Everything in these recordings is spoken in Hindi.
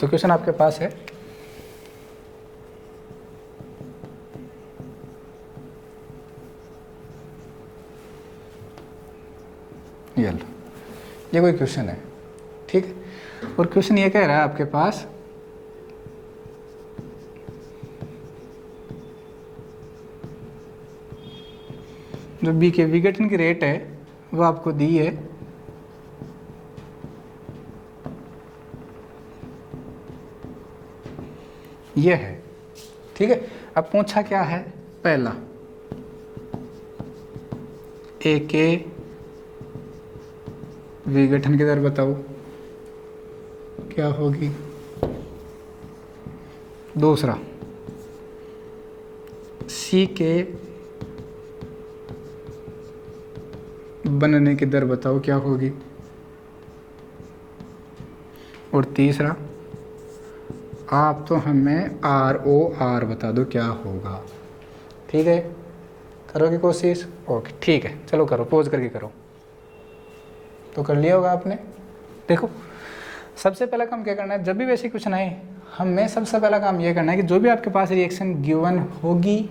तो क्वेश्चन आपके पास है, ये लो, ये कोई क्वेश्चन है, ठीक है। और क्वेश्चन ये कह रहा है आपके पास जो बी के विघटन की रेट है वो आपको दी है, ये है, ठीक है। अब पूछा क्या है, पहला ए के विघटन की दर बताओ क्या होगी। दूसरा सी के बनने की दर बताओ क्या होगी। और तीसरा आप तो हमें आर ओ आर बता दो क्या होगा, ठीक है। करोगे कोशिश, ओके ठीक है, चलो करो, पोज करके करो। तो कर लिया होगा आपने। देखो सबसे पहला काम क्या करना है, जब भी वैसे क्वेश्चन आए हमें सबसे पहला काम ये करना है कि जो भी आपके पास रिएक्शन गिवन होगी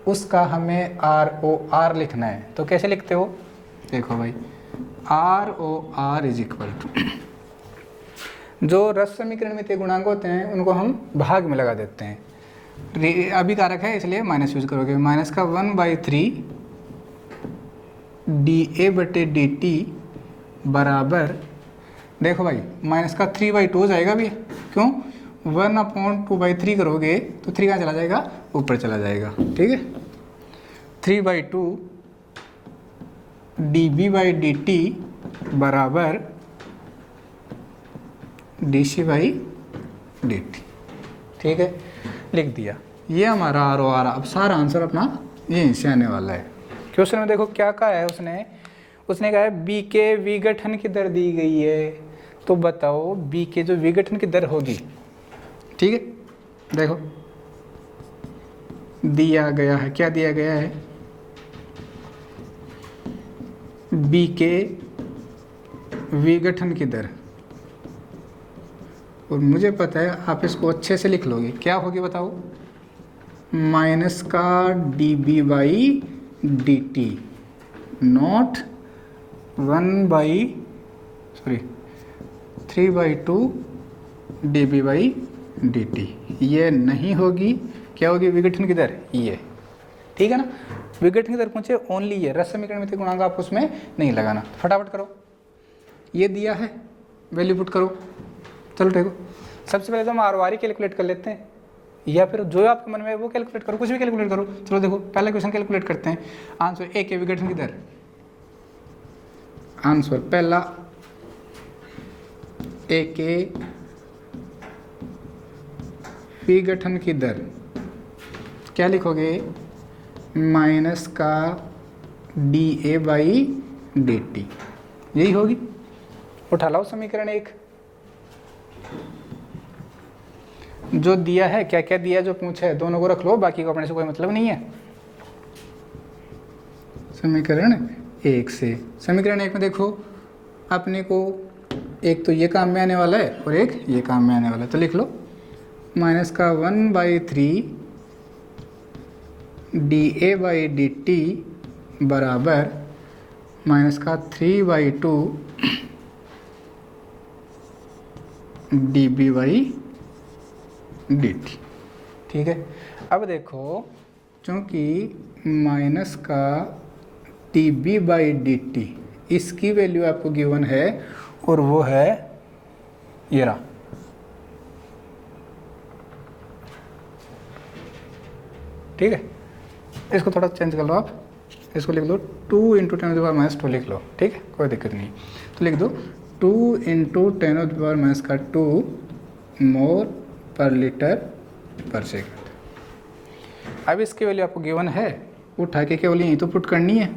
उसका हमें आर ओ आर लिखना है। तो कैसे लिखते हो, देखो भाई, R O R is equal to, जो रस समीकरण में गुणांक होते हैं उनको हम भाग में लगा देते हैं। अभी कारक है इसलिए माइनस यूज करोगे, माइनस का 1/3 dA/dt बराबर, देखो भाई माइनस का 3/2 हो जाएगा भी, क्यों 1/2/3 करोगे तो 3 कहाँ चला जाएगा, ऊपर चला जाएगा, ठीक है। 3/2 dB/dt बराबर dC/dt, ठीक है, लिख दिया। ये हमारा आर ओ आर। अब सारा आंसर अपना यहीं से आने वाला है। क्वेश्चन में देखो क्या कहा है उसने कहा है बी के विघटन की दर दी गई है, तो बताओ बी के जो विघटन की दर होगी, ठीक है। देखो दिया गया है, क्या दिया गया है, बी के विघटन की दर, और मुझे पता है आप इसको अच्छे से लिख लोगे, क्या होगी बताओ, माइनस का dB/dt नॉट 3/2 dB/dt, ये नहीं होगी, क्या होगी विघटन की दर, ये, ठीक है ना। विघटन की दर पूछे ओनली ये, रस समीकरण में गुणांक आप उसमें नहीं लगाना। फटाफट करो, ये दिया है, वैल्यू पुट करो। चलो देखो, सबसे पहले तो हम are O are he calculate कर लेते हैं, या फिर जो आपके मन में है वो कैलकुलेट करो, कुछ भी कैलकुलेट करो। चलो देखो पहला क्वेश्चन कैलकुलेट करते हैं। आंसर ए के विघटन की दर, आंसर पहला ए के विघटन की दर क्या लिखोगे, माइनस का dA/dt, यही होगी। उठा लाओ समीकरण एक, जो दिया है, क्या क्या दिया है, जो पूछा है दोनों को रख लो, बाकी को अपने से कोई मतलब नहीं है। समीकरण एक से, समीकरण एक में देखो अपने को एक तो ये काम में आने वाला है और एक ये काम में आने वाला है, तो लिख लो माइनस का 1/3 dA/dt बराबर माइनस का 3/2 dB/dt, ठीक है। अब देखो क्योंकि माइनस का dB/dt इसकी वैल्यू आपको गिवन है और वो है ये रहा, ठीक है। इसको थोड़ा चेंज कर लो आप, इसको लिख दो 2 × 10⁻² लिख लो, ठीक है, कोई दिक्कत नहीं। तो लिख दो 2 × 10⁻², मोल पर लीटर पर सेकंड। अब इसकी वैल्यू आपको गिवन है, उठा के केवल यहीं तो पुट करनी है,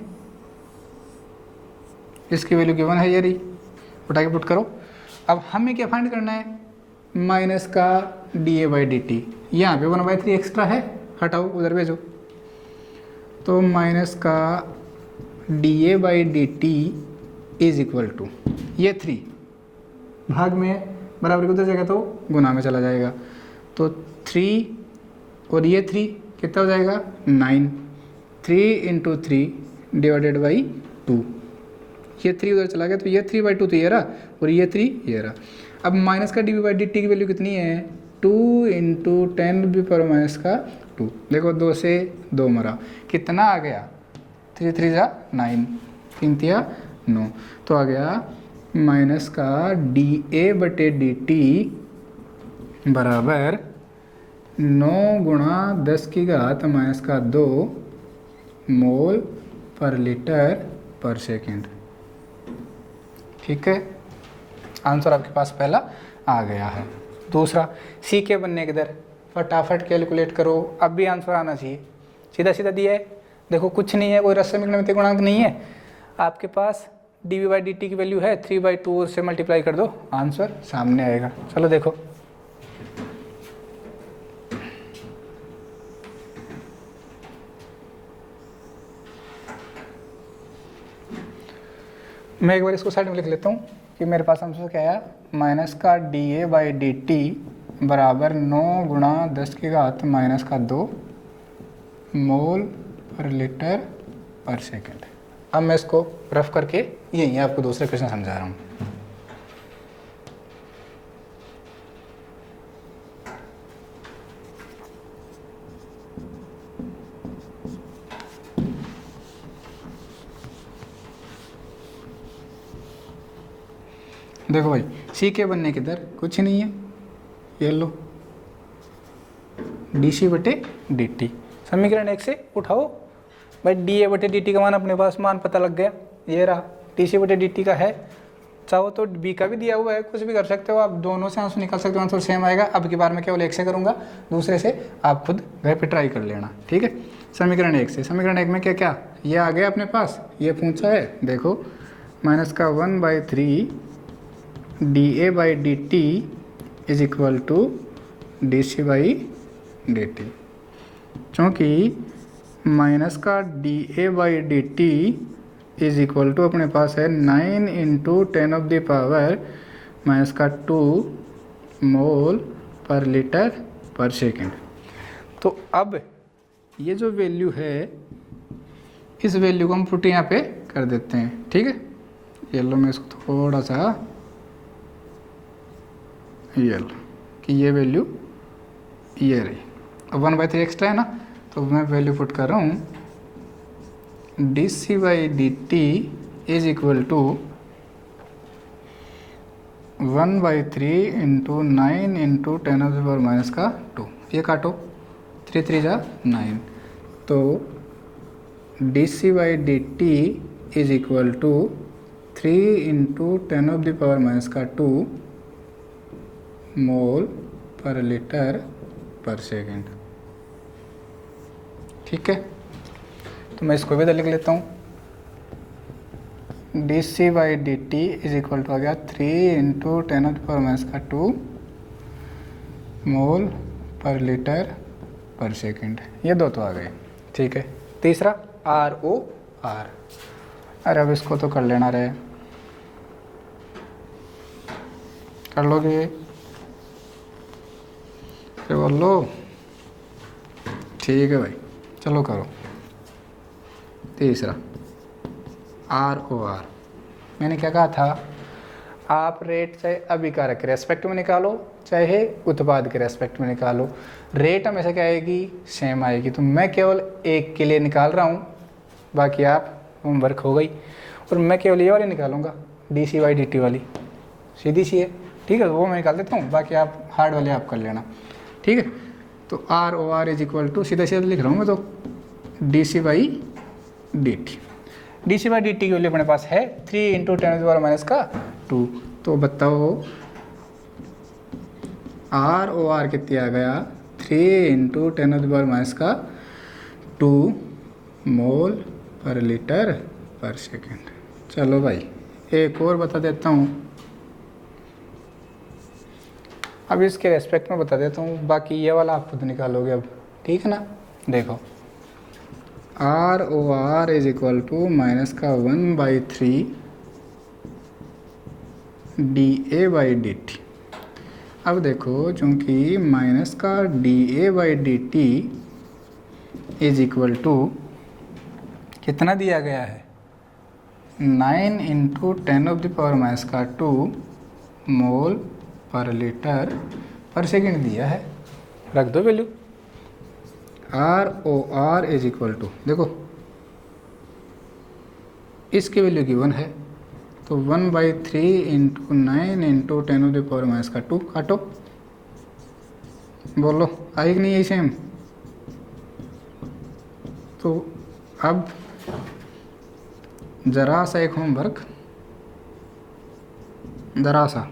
इसकी वैल्यू गिवन है ये रही, उठा के पुट करो। अब हमें क्या फाइंड करना है, माइनस का dA/dt, यहाँ पे 1/3 एक्स्ट्रा है, हटाओ उधर भेजो, तो माइनस का dA/dt इज इक्वल टू ये 3 भाग में बराबर की उधर जाएगा तो गुना में चला जाएगा। तो 3 और ये 3 कितना हो जाएगा 9, 3 × 3 डिवाइडेड बाई 2, ये 3 उधर चला गया तो ये 3/2 तो ये रहा और ये 3 ये रहा। अब माइनस का dv/dt की वैल्यू कितनी है 2 × 10⁻²। देखो 2 से 2 मरा, कितना आ गया 3 3 जा 9, 3 तिया 9, तो आ गया माइनस का dA/dt बराबर 9 × 10⁻² मोल पर लीटर पर सेकेंड। ठीक है, आंसर आपके पास पहला आ गया है। दूसरा सी के बनने की दर फटाफट कैलकुलेट करो, अब भी आंसर आना चाहिए। सीधा सीधा दिया है, देखो कुछ नहीं है, कोई रसमिक नमितीय गुणांक नहीं है, आपके पास dv/dt की वैल्यू है 3/2 से मल्टीप्लाई कर दो, आंसर सामने आएगा। चलो देखो, मैं एक बार इसको साइड में लिख लेता हूँ कि मेरे पास आंसर क्या आया, माइनस का dA/dt बराबर 9 × 10⁻² मोल पर लीटर पर सेकेंड। अब मैं इसको रफ करके यही आपको दूसरे क्वेश्चन समझा रहा हूँ। देखो भाई, सी के बनने की दर कुछ नहीं है, ये लो dc/dt, समीकरण 1 से उठाओ भाई, dA/dt का मान अपने पास मान पता लग गया, ये रहा dc/dt का है, चाहो तो b का भी दिया हुआ है, कुछ भी कर सकते हो आप, दोनों से आंसर निकाल सकते हो, आंसर सेम आएगा। अब की बार मैं केवल 1 से करूँगा, दूसरे से आप खुद घर पे ट्राई कर लेना। ठीक है, समीकरण 1 से, समीकरण 1 में क्या क्या ये आ गया अपने पास, ये पूछा है, देखो माइनस का 1/3 dA/dt is equal to dc/dt, क्योंकि माइनस का dA/dt इज इक्वल टू अपने पास है 9 × 10⁻² मोल पर लीटर पर सेकेंड। तो अब ये जो वैल्यू है, इस वैल्यू को हम पुट यहाँ पे कर देते हैं। ठीक है, ये लो, मैं इसको थोड़ा सा ये लो कि ये वैल्यू ये रही, अब 1/3 एक्स्ट्रा है ना, तो मैं वैल्यू पुट कर रहा हूँ dc/dt इज इक्वल टू 1/3 × 9 × 10⁻²। ये काटो, 3 3 जा 9, तो dc/dt इज इक्वल टू 3 × 10⁻² मोल पर लीटर पर सेकेंड। ठीक है, तो मैं इसको भी इधर लिख लेता हूँ, dc/dt इज इक्वल टू आ गया 3 × 10⁻² मोल पर लीटर पर सेकेंड। ये दो तो आ गए। ठीक है, तीसरा ROR, अरे अब इसको तो कर लेना रहे, कर लोगे, बोल लो, ठीक है भाई, चलो करो। तीसरा ROR, मैंने क्या कहा था, आप रेट चाहे अभिकारक के रेस्पेक्ट में निकालो चाहे उत्पाद के रेस्पेक्ट में निकालो, रेट हमेशा क्या आएगी, सेम आएगी। तो मैं केवल एक के लिए निकाल रहा हूँ, बाकी आप होमवर्क हो गई, और मैं केवल ये वाली निकालूंगा dc/dt वाली, सीधी सी है। ठीक है, वो मैं निकाल देता हूँ, बाकी आप हार्ड वाले आप कर लेना। ठीक है, तो ROR इज इक्वल टू, सीधा सीधा लिख रहा हूँ मैं, तो dc/dt, dc/dt की वैल्यू अपने पास है 3 × 10⁻²। तो बताओ ROR कितनी आ गया, 3 × 10⁻² मोल पर लीटर पर सेकेंड। चलो भाई, एक और बता देता हूँ, अब इसके रेस्पेक्ट में बता देता हूँ, बाकी ये वाला आप खुद निकालोगे अब। ठीक है ना, देखो ROR is equal to minus का 1/3 dA/dt अब देखो, चूंकि माइनस का dA/dt इज इक्वल टू कितना दिया गया है, 9 इंटू 10⁻⁻² मोल पर लीटर पर सेकेंड दिया है। रख दो value. ROR is equal to, देखो इसकी वैल्यू गिवन है, तो 1/3 इंटू 9 इंटू 10⁻⁻²। काटो, बोलो आई कि नहीं आई सेम। तो अब जरा सा एक होमवर्क, जरा सा,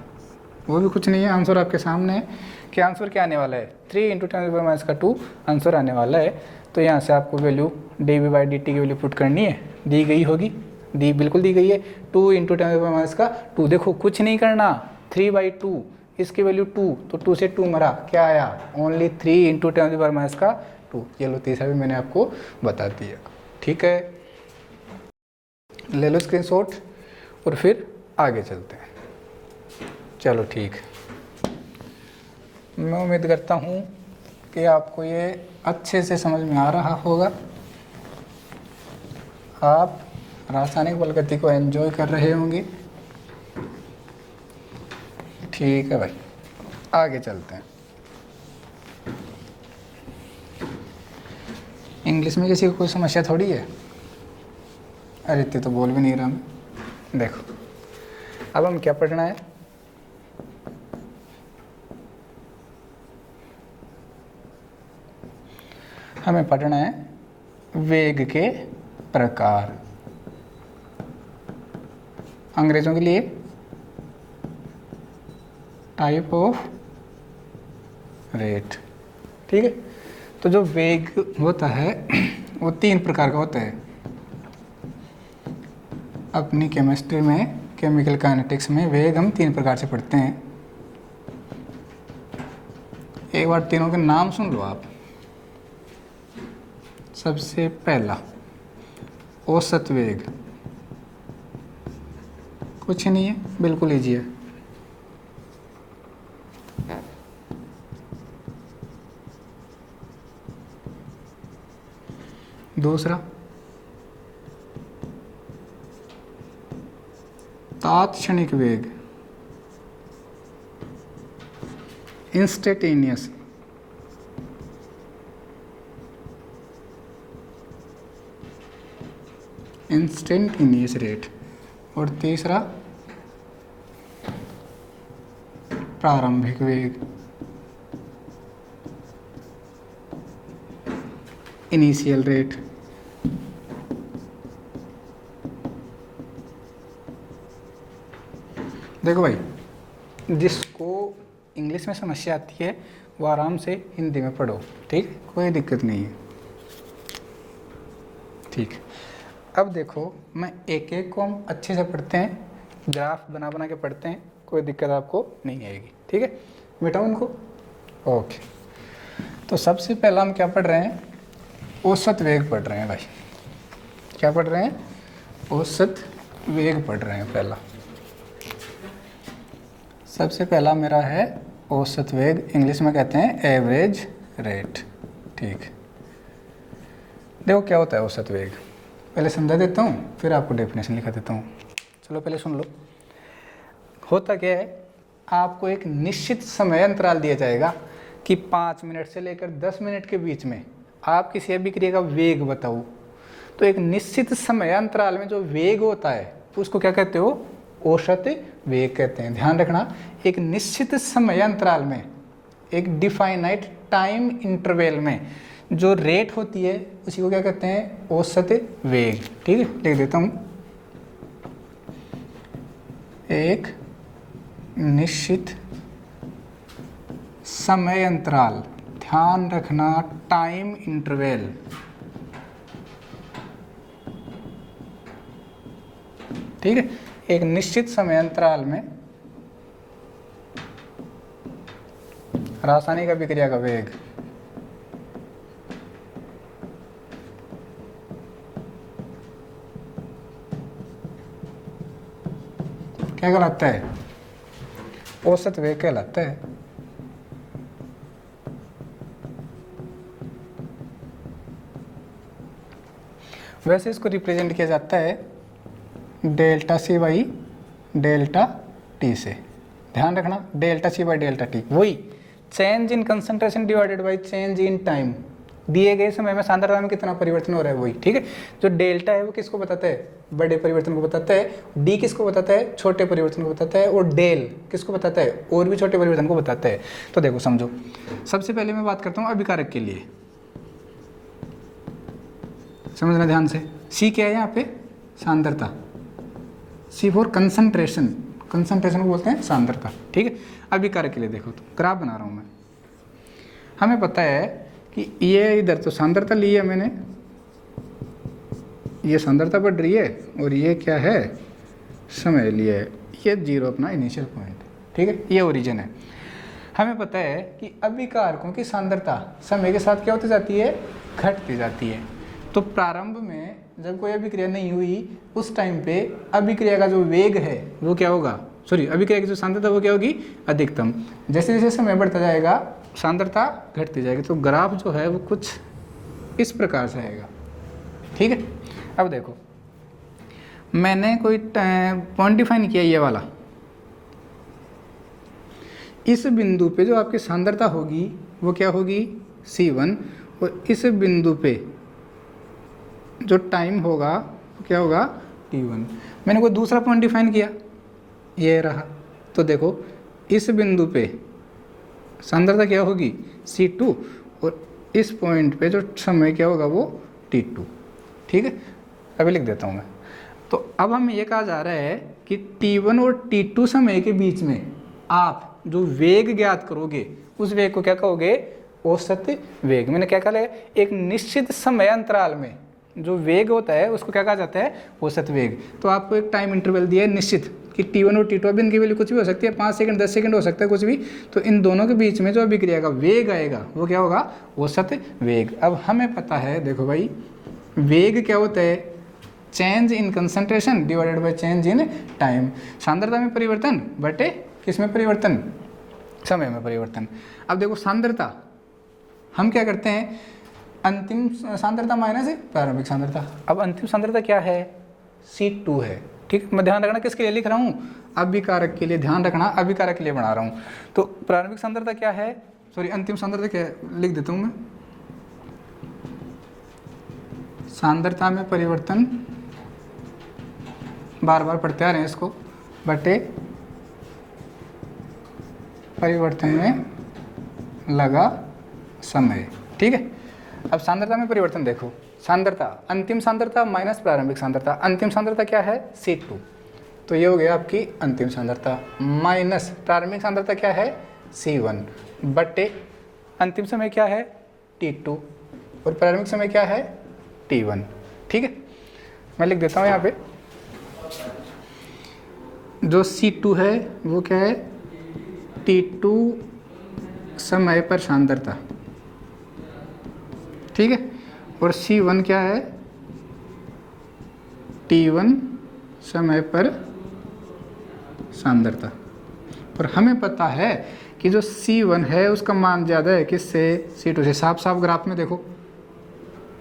वो भी कुछ नहीं है, आंसर आपके सामने है कि आंसर क्या आने वाला है, 3 इंटू 10⁻² आंसर आने वाला है। तो यहाँ से आपको वैल्यू dV/dt की वैल्यू पुट करनी है, दी गई होगी, दी बिल्कुल दी गई है। 2 इंटू 10⁻², देखो कुछ नहीं करना, 3/2, इसकी वैल्यू 2, तो 2 से 2 मरा, क्या आया, ओनली 3 इंटू 10⁻²। ये लो, तीसरा भी मैंने आपको बता दिया। ठीक है, ले लो स्क्रीनशॉट और फिर आगे चलते हैं। चलो ठीक है, मैं उम्मीद करता हूँ कि आपको ये अच्छे से समझ में आ रहा होगा, आप रासायनिक बल गति को एंजॉय कर रहे होंगे। ठीक है भाई, आगे चलते हैं। इंग्लिश में किसी को कोई समस्या थोड़ी है। अरे इतने तो बोल भी नहीं रहा मैं। देखो अब हम क्या पढ़ना है, हमें पढ़ना है वेग के प्रकार, अंग्रेजों के लिए टाइप ऑफ रेट। ठीक है, तो जो वेग होता है वो 3 प्रकार का होता है। अपनी केमिस्ट्री में, केमिकल काइनेटिक्स में वेग हम 3 प्रकार से पढ़ते हैं। एक बार तीनों के नाम सुन लो आप। सबसे पहला औसत वेग, कुछ नहीं है, बिल्कुल ईजी है। दूसरा तात्क्षणिक वेग, इंस्टेंटेनियस। Instantaneous rate. और तीसरा प्रारंभिक वेग, इनिशियल रेट। देखो भाई, जिसको इंग्लिश में समस्या आती है वो आराम से हिंदी में पढ़ो, ठीक, कोई दिक्कत नहीं है। ठीक, अब देखो मैं एक एक को हम अच्छे से पढ़ते हैं, ग्राफ बना बना के पढ़ते हैं, कोई दिक्कत आपको नहीं आएगी। ठीक है, मिटाओ इनको। ओके, तो सबसे पहला हम क्या पढ़ रहे हैं, औसत वेग पढ़ रहे हैं भाई। क्या पढ़ रहे हैं, औसत वेग पढ़ रहे हैं। पहला, सबसे पहला मेरा है औसत वेग, इंग्लिश में कहते हैं एवरेज रेट। ठीक, देखो क्या होता है औसत वेग, पहले समझा देता हूँ फिर आपको डेफिनेशन लिखा देता हूँ। चलो पहले सुन लो। होता क्या है, आपको एक निश्चित समय अंतराल दिया जाएगा कि 5 मिनट से लेकर 10 मिनट के बीच में आप किसी अभिक्रिया का वेग बताओ। तो एक निश्चित समय अंतराल में जो वेग होता है उसको क्या कहते हो, औसत वेग कहते हैं। ध्यान रखना, एक निश्चित समय अंतराल में, एक डिफाइनाइट टाइम इंटरवल में जो रेट होती है उसी को क्या कहते हैं, औसत वेग। ठीक है, लिख देता हूँ, एक निश्चित समय अंतराल, ध्यान रखना टाइम इंटरवल, ठीक है, एक निश्चित समय अंतराल में रासायनिक अभिक्रिया का वेग क्या कहलाता है, औसत वेग कहलाता है। वैसे इसको रिप्रेजेंट किया जाता है delta C by delta T से। ध्यान रखना, delta C by delta T, वही change in concentration divided by change in time, दिए गए समय में सांद्रता में कितना परिवर्तन हो रहा है वही। ठीक है, जो डेल्टा है वो किसको बताता है, बड़े परिवर्तन को बताता है, डी किसको बताता है, छोटे परिवर्तन को बताता है, और डेल किसको बताता है, और भी छोटे परिवर्तन को बताता है। तो देखो समझो, सबसे पहले मैं बात करता हूँ अभिकारक के लिए, समझना ध्यान से। सी क्या है यहाँ पे, सांद्रता, सी फॉर कंसंट्रेशन, कंसंट्रेशन को बोलते हैं सांद्रता। ठीक है, अभिकारक के लिए देखो, तो ग्राफ बना रहा हूँ मैं। हमें पता है कि ये इधर तो सांद्रता ली है मैंने, ये सांद्रता बढ़ रही है, और ये क्या है, समय लिया है, ये जीरो अपना इनिशियल पॉइंट। ठीक है, ये ओरिजिन है। हमें पता है कि अभिकारकों की सांद्रता समय के साथ क्या होती जाती है, घटती जाती है। तो प्रारंभ में जब कोई अभिक्रिया नहीं हुई उस टाइम पे अभिक्रिया का जो वेग है वो क्या होगा, सॉरी अभिक्रिया की जो सांद्रता वो क्या होगी, अधिकतम। जैसे जैसे समय बढ़ता जाएगा सांद्रता घटती जाएगी। तो ग्राफ जो है वो कुछ इस प्रकार से आएगा। ठीक है, अब देखो मैंने कोई पॉइंट डिफाइन किया ये वाला, इस बिंदु पे जो आपकी सांद्रता होगी वो क्या होगी, C1, और इस बिंदु पे जो टाइम होगा वो क्या होगा, T1। मैंने कोई दूसरा पॉइंट डिफाइन किया, ये रहा। तो देखो इस बिंदु पे सांद्रता क्या होगी, C2, और इस पॉइंट पे जो समय क्या होगा वो T2। ठीक है, अभी लिख देता हूँ मैं। तो अब हमें ये कहा जा रहा है कि T1 और T2 समय के बीच में आप जो वेग ज्ञात करोगे उस वेग को क्या कहोगे, औसत वेग। मैंने क्या कहा है, एक निश्चित समय अंतराल में जो वेग होता है उसको क्या कहा जाता है, औसत वेग। तो आपको एक टाइम इंटरवल दिया है निश्चित कि T1 और T2, अभी इनकी वैल्यू कुछ भी हो सकती है, 5 सेकंड 10 सेकंड हो सकता है, कुछ भी। तो इन दोनों के बीच में जो अभिक्रिया का वेग आएगा वो क्या होगा, औसत वेग। अब हमें पता है, देखो भाई वेग क्या होता है, change in concentration divided by change in time. सांद्रता में परिवर्तन बटे किस में परिवर्तन, समय में परिवर्तन। अब देखो सांद्रता हम क्या करते हैं, अंतिम सांद्रता माइनस प्रारंभिक सांद्रता। अब अंतिम सांद्रता क्या है, C2 है। ठीक है, मैं ध्यान रखना किसके लिए लिख रहा हूँ, अभिकारक के लिए, ध्यान रखना अभिकारक के लिए बना रहा हूँ। तो प्रारंभिक सांद्रता क्या है, सॉरी अंतिम सांद्रता क्या है, लिख देता हूँ मैं, सांद्रता में परिवर्तन, बार बार पढ़ते आ रहे हैं इसको, बटे परिवर्तन में लगा समय। ठीक है, अब सांद्रता में परिवर्तन देखो, सांद्रता अंतिम सांद्रता माइनस प्रारंभिक सांद्रता, अंतिम सांद्रता क्या है, C2, तो ये हो गया आपकी अंतिम सांद्रता, माइनस प्रारंभिक सांद्रता क्या है, C1, बटे अंतिम समय क्या है, T2, और प्रारंभिक समय क्या है, T1। ठीक है, मैं लिख देता हूँ यहाँ पे, जो C2 है वो क्या है, T2 समय पर सांद्रता। ठीक है, और C1 क्या है, T1 समय पर सांद्रता। और हमें पता है कि जो C1 है उसका मान ज़्यादा है किससे, C2 से। साफ साफ ग्राफ में देखो,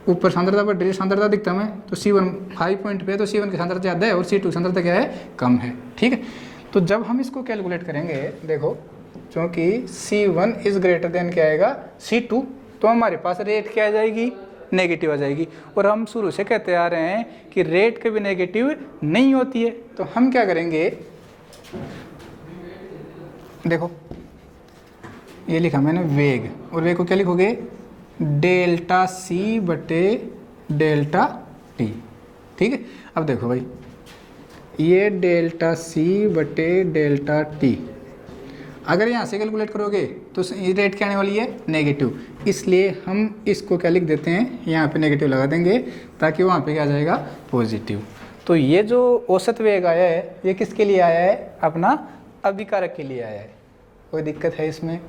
ऊपर सांद्रता पर ड्रिल सांद्रता दिखता है, तो C1 हाई पॉइंट पे है, तो C1 की सांद्रता ज़्यादा है और C2 की सांद्रता क्या है, कम है। ठीक है, तो जब हम इसको कैलकुलेट करेंगे, देखो क्योंकि C1 इज़ ग्रेटर देन क्या आएगा, C2, तो हमारे पास रेट क्या आ जाएगी, नेगेटिव आ जाएगी। और हम शुरू से कहते आ रहे हैं कि रेट कभी नेगेटिव नहीं होती है। तो हम क्या करेंगे, देखो ये लिखा मैंने वेग, और वेग को क्या लिखोगे, डेल्टा C बटे डेल्टा T। ठीक है, अब देखो भाई ये डेल्टा C बटे डेल्टा T, अगर यहाँ से कैलकुलेट करोगे तो ये रेट क्या आने वाली है, नेगेटिव। इसलिए हम इसको क्या लिख देते हैं, यहाँ पे नेगेटिव लगा देंगे ताकि वहाँ पे क्या आ जाएगा, पॉजिटिव। तो ये जो औसत वेग आया है ये किसके लिए आया है, अपना अभिकारक के लिए आया है। कोई दिक्कत है इसमें,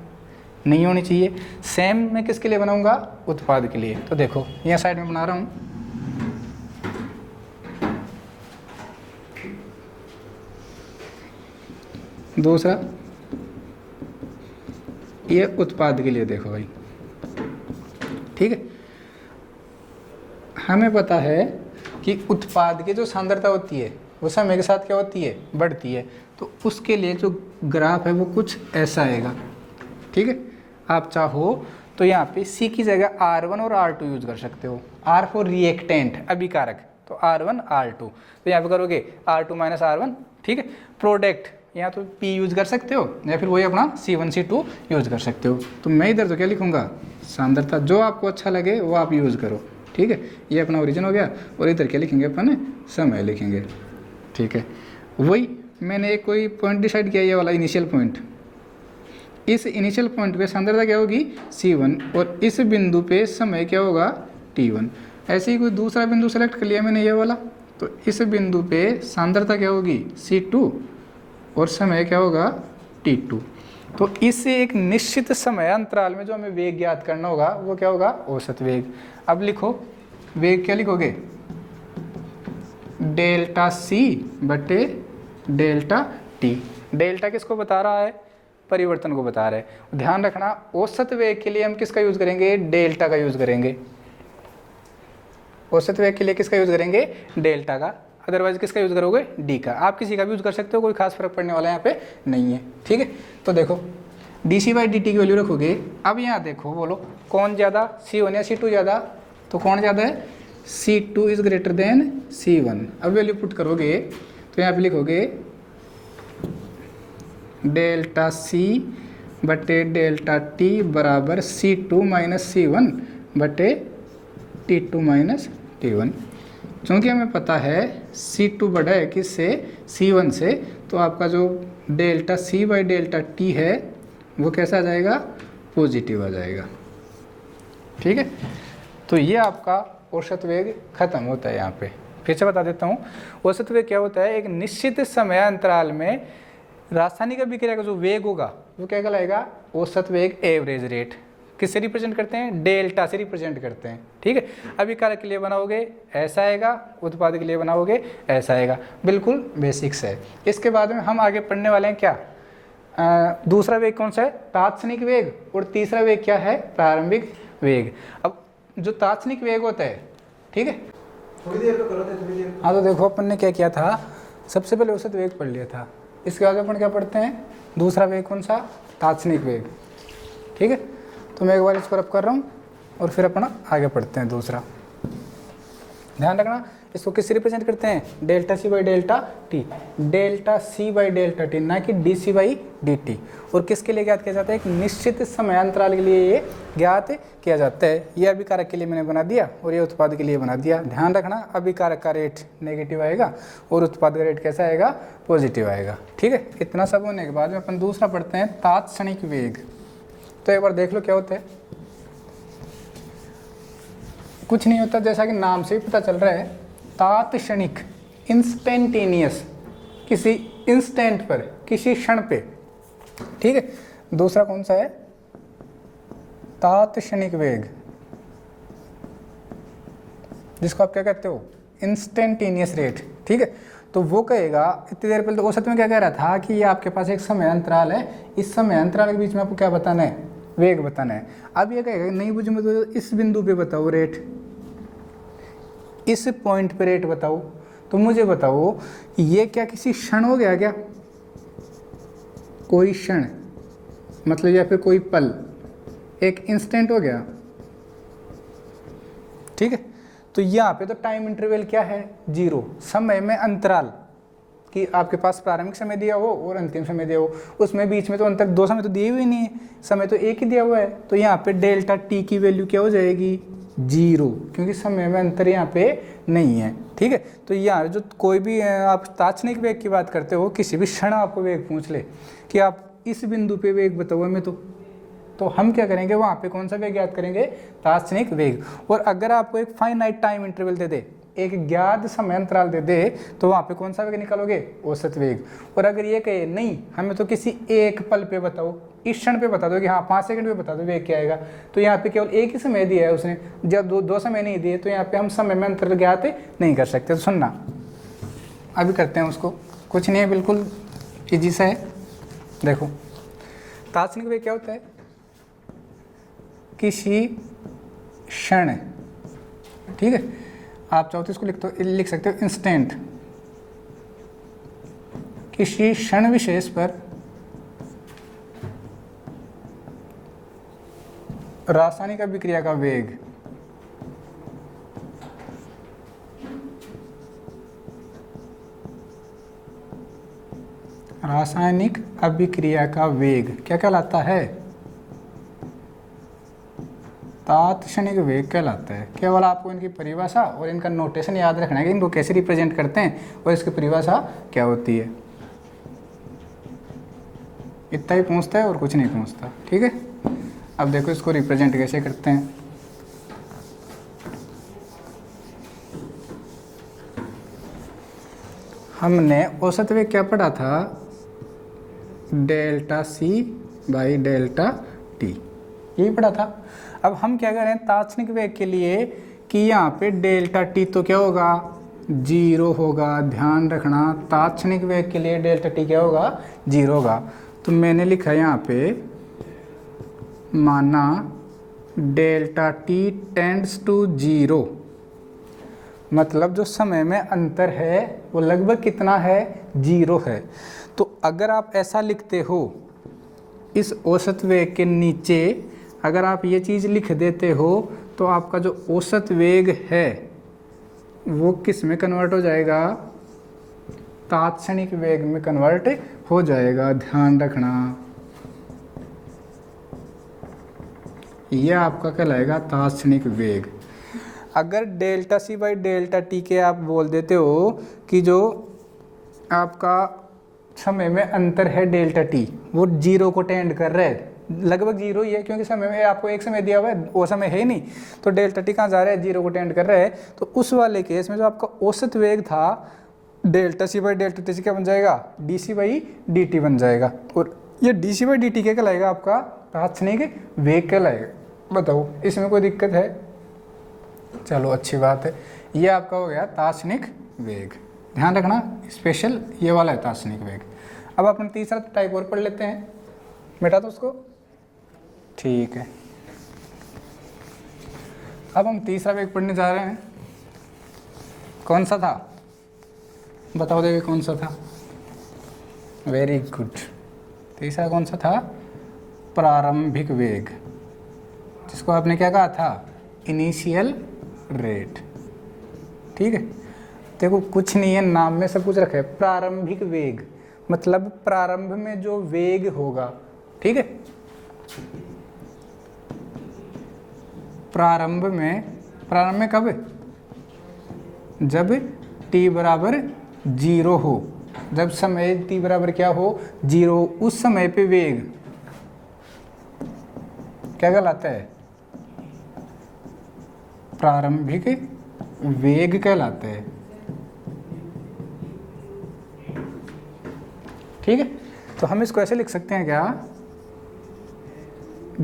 नहीं होनी चाहिए। सेम मैं किसके लिए बनाऊँगा, उत्पाद के लिए। तो देखो यहाँ साइड में बना रहा हूँ, दूसरा ये उत्पाद के लिए। देखो भाई ठीक है, हमें पता है कि उत्पाद की जो सांद्रता होती है वो समय के साथ क्या होती है, बढ़ती है। तो उसके लिए जो ग्राफ है वो कुछ ऐसा आएगा, ठीक है। आप चाहो तो यहाँ पे C की जगह R1 और R2 यूज कर सकते हो। R फॉर रिएक्टेंट, अभिकारक, तो R1 R2, तो यहाँ पे करोगे R2 माइनस R1, ठीक है। प्रोडक्ट, यहाँ तो P यूज कर सकते हो या फिर वही अपना C1 C2 यूज कर सकते हो। तो मैं इधर तो क्या लिखूंगा, सांद्रता, जो आपको अच्छा लगे वो आप यूज़ करो, ठीक है। ये अपना ओरिजिन हो गया, और इधर क्या लिखेंगे अपन, समय लिखेंगे, ठीक है। वही मैंने एक कोई पॉइंट डिसाइड किया, ये वाला इनिशियल पॉइंट, इस इनिशियल पॉइंट पे सांद्रता क्या होगी C1, और इस बिंदु पे समय क्या होगा T1। ऐसे ही कोई दूसरा बिंदु सेलेक्ट कर लिया मैंने ये वाला, तो इस बिंदु पे सांद्रता क्या होगी C2 और समय क्या होगा T2। तो इससे एक निश्चित समय अंतराल में जो हमें वेग ज्ञात करना होगा वो क्या होगा, औसत वेग। अब लिखो वेग, क्या लिखोगे, डेल्टा C बटे डेल्टा T। डेल्टा किसको बता रहा है, परिवर्तन को बता रहे हैं। ध्यान रखना औसत वेग के लिए हम किसका यूज करेंगे, डेल्टा का यूज करेंगे। औसत वेग के लिए किसका यूज करेंगे, डेल्टा का, अदरवाइज किसका यूज करोगे, डी का। आप किसी का भी यूज कर सकते हो, कोई खास फर्क पड़ने वाला यहाँ पे नहीं है, ठीक है। तो देखो dc/dt की वैल्यू रखोगे। अब यहाँ देखो, बोलो कौन ज़्यादा, C1 या C2 ज़्यादा, तो कौन ज़्यादा है, C2 is greater than C1। अब वैल्यू पुट करोगे तो यहाँ पे लिखोगे डेल्टा C बटे डेल्टा T बराबर C2 माइनस C1 बटे T2 माइनस T1। क्योंकि हमें पता है C2 बड़ा है किससे, C1 से, तो आपका जो delta C by delta T है वो कैसा आ जाएगा, पॉजिटिव आ जाएगा, ठीक है। तो ये आपका औसत वेग खत्म होता है। यहाँ पे फिर से बता देता हूँ, औसत वेग क्या होता है, एक निश्चित समय अंतराल में रासायनिक अभिक्रिया का जो वेग होगा वो क्या कहलाएगा, औसत वेग, एवरेज रेट। किससे रिप्रेजेंट करते हैं, डेल्टा से रिप्रेजेंट करते हैं, ठीक है। अभिकारक के लिए बनाओगे ऐसा आएगा, उत्पाद के लिए बनाओगे ऐसा आएगा, बिल्कुल बेसिक्स है। इसके बाद में हम आगे पढ़ने वाले हैं क्या, दूसरा वेग कौन सा है, तात्क्षणिक वेग, और तीसरा वेग क्या है, प्रारंभिक वेग। अब जो तात्क्षणिक वेग होता है, ठीक है, थोड़ी देर तो करो थे, थोड़ी देर। हाँ, तो देखो अपन ने क्या किया था, सबसे पहले औसत वेग पढ़ लिया था। इसके बाद अपन क्या पढ़ते हैं, दूसरा वेग कौन सा, तात्क्षणिक वेग, ठीक है। तो मैं एक बार इसको रब कर रहा हूँ और फिर अपना आगे पढ़ते हैं दूसरा। ध्यान रखना इसको किससे रिप्रेजेंट करते हैं, delta C by delta T, delta C by delta T, ना कि DC बाई DT। और किसके लिए ज्ञात किया जाता है, एक निश्चित समय अंतराल के लिए ये ज्ञात किया जाता है। ये अभिकारक के लिए मैंने बना दिया और ये उत्पाद के लिए बना दिया। ध्यान रखना अभिकारक का रेट नेगेटिव आएगा और उत्पाद का रेट कैसा आएगा, पॉजिटिव आएगा, ठीक है। इतना सब होने के बाद में अपन दूसरा पढ़ते हैं, तात्क्षणिक वेग। तो एक बार देख लो क्या होता है, कुछ नहीं होता, जैसा कि नाम से ही पता चल रहा है, तात्क्षणिक, इंस्टेंटेनियस, किसी इंस्टेंट पर, किसी क्षण पे, ठीक है। दूसरा कौन सा है, तात्क्षणिक वेग, जिसको आप क्या कहते हो, इंस्टेंटेनियस रेट, ठीक है। तो वो कहेगा, इतनी देर पहले तो औसत में क्या कह रहा था कि ये आपके पास एक समय अंतराल है, इस समय अंतराल के बीच में आपको क्या बताना है, वेग बताना है। अब ये कहेगा नहीं बुझे में तो इस बिंदु पे बताओ रेट, इस पॉइंट पे रेट बताओ। तो मुझे बताओ ये क्या किसी क्षण हो गया क्या, कोई क्षण मतलब, या फिर कोई पल, एक इंस्टेंट हो गया, ठीक है। तो यहाँ पे तो टाइम इंटरवल क्या है, 0, समय में अंतराल, कि आपके पास प्रारंभिक समय दिया हो और अंतिम समय दिया हो, उसमें बीच में तो अंतर, दो समय तो दिए हुए नहीं है, समय तो एक ही दिया हुआ है। तो यहाँ पे डेल्टा T की वैल्यू क्या हो जाएगी, 0, क्योंकि समय में अंतर यहाँ पे नहीं है, ठीक है। तो यहाँ जो कोई भी आप तात्क्षणिक वेग की बात करते हो, किसी भी क्षण आपको वेग पूछ ले कि आप इस बिंदु पे वेग बताओ हमें, तो हम क्या करेंगे, वहाँ पे कौन सा वेग ज्ञात करेंगे, तात्क्षणिक वेग। और अगर आपको एक फाइनाइट टाइम इंटरवल दे दे, एक ज्ञात समय अंतराल दे दे, तो वहाँ पे कौन सा वेग निकालोगे, औसत वेग। और अगर ये कहे नहीं हमें तो किसी एक पल पे बताओ, इस क्षण पे बता दो कि हाँ 5 सेकंड पे बता दो वेग क्या आएगा, तो यहाँ पे केवल एक ही समय दिया है उसने, जब दो समय नहीं दिए तो यहाँ पे हम समय में अंतर ज्ञात नहीं कर सकते। तो सुनना, अभी करते हैं उसको, कुछ नहीं है, बिल्कुल ईजी सा है। देखो तात्क्षणिक वेग क्या होता है, किसी क्षण, ठीक है, आप चाहो तो इसको लिख सकते हो इंस्टेंट, किसी क्षण विशेष पर रासायनिक अभिक्रिया का वेग रासायनिक अभिक्रिया का वेग क्या कहलाता है? तात्क्षणिक वेग कहलाता है। केवल आपको इनकी परिभाषा और इनका नोटेशन याद रखना है कि इनको कैसे रिप्रेजेंट करते हैं और इसकी परिभाषा क्या होती है। इतना ही पूछता है और कुछ नहीं पूछता, ठीक है। अब देखो इसको रिप्रेजेंट कैसे करते हैं। हमने औसत वेग क्या पढ़ा था? Delta C by delta T, यही पढ़ा था। अब हम क्या करें तात्क्षणिक वेग के लिए कि यहाँ पे डेल्टा टी तो क्या होगा? 0 होगा। ध्यान रखना तात्क्षणिक वेग के लिए डेल्टा टी क्या होगा? 0 होगा। तो मैंने लिखा यहाँ पे माना डेल्टा टी टेंड्स टू 0, मतलब जो समय में अंतर है वो लगभग कितना है? 0 है। तो अगर आप ऐसा लिखते हो इस औसत वेग के नीचे अगर आप ये चीज़ लिख देते हो तो आपका जो औसत वेग है वो किस में कन्वर्ट हो जाएगा? तात्क्षणिक वेग में कन्वर्ट हो जाएगा। ध्यान रखना यह आपका कहलाएगा तात्क्षणिक वेग। अगर delta C by delta T के आप बोल देते हो कि जो आपका समय में अंतर है डेल्टा टी वो 0 को टेंड कर रहा है, लगभग 0 ही है क्योंकि समय में आपको एक समय दिया हुआ है, वो समय है ही नहीं, तो डेल्टा टी कहाँ जा रहा है? 0 को टेंड कर रहा है। तो उस वाले केस में जो आपका औसत वेग था delta C by delta T से क्या बन जाएगा? D C by D T बन जाएगा। और ये D C by D T क्या कहलाएगा? आपका तात्क्षणिक वेग कहलाएगा। बताओ इसमें कोई दिक्कत है? चलो अच्छी बात है। ये आपका हो गया तात्क्षणिक वेग। ध्यान रखना स्पेशल ये वाला है तात्क्षणिक वेग। अब अपन तीसरा टाइप और पढ़ लेते हैं। मिटा दो उसको, ठीक है। अब हम तीसरा वेग पढ़ने जा रहे हैं। कौन सा था? बताओ देवी कौन सा था? Very good. तीसरा कौन सा था? प्रारंभिक वेग, जिसको आपने क्या कहा था? इनिशियल रेट, ठीक है। देखो कुछ नहीं है, नाम में सब कुछ रखा है। प्रारंभिक वेग मतलब प्रारंभ में जो वेग होगा, ठीक है। प्रारंभ में कब? जब t बराबर 0 हो, जब समय t बराबर क्या हो? 0, उस समय पे वेग क्या कहलाता है? प्रारंभिक वेग कहलाता है, ठीक है। तो हम इसको ऐसे लिख सकते हैं क्या?